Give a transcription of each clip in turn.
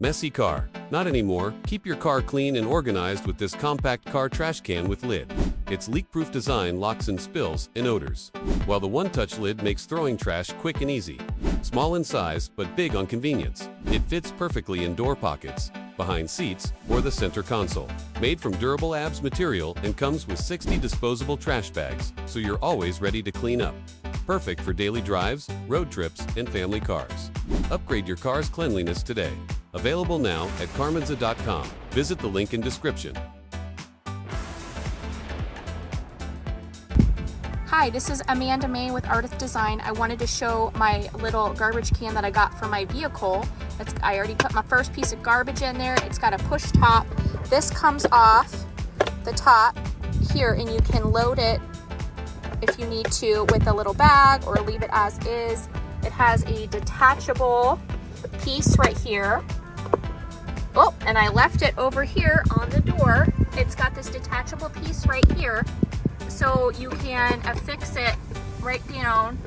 Messy car. Not anymore. Keep your car clean and organized with this compact car trash can with lid. Its leak-proof design locks in spills and odors, while the one-touch lid makes throwing trash quick and easy. Small in size, but big on convenience. It fits perfectly in door pockets, behind seats, or the center console. Made from durable ABS material and comes with 60 disposable trash bags, so you're always ready to clean up. Perfect for daily drives, road trips, and family cars. Upgrade your car's cleanliness today. Available now at Carmodza.com. Visit the link in description. Hi, this is Amanda May with Artist Design. I wanted to show my little garbage can that I got for my vehicle. I already put my first piece of garbage in there. It's got a push top. This comes off the top here and you can load it if you need to with a little bag or leave it as is. It has a detachable piece right here. Oh, and I left it over here on the door. It's got this detachable piece right here, so you can affix it right down.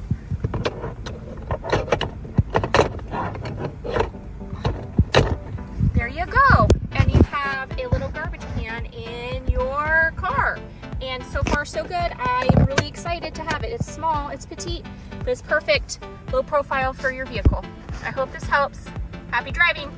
There you go. And you have a little garbage can in your car. And so far so good. I'm really excited to have it. It's small, it's petite, but it's perfect, low profile for your vehicle. I hope this helps. Happy driving.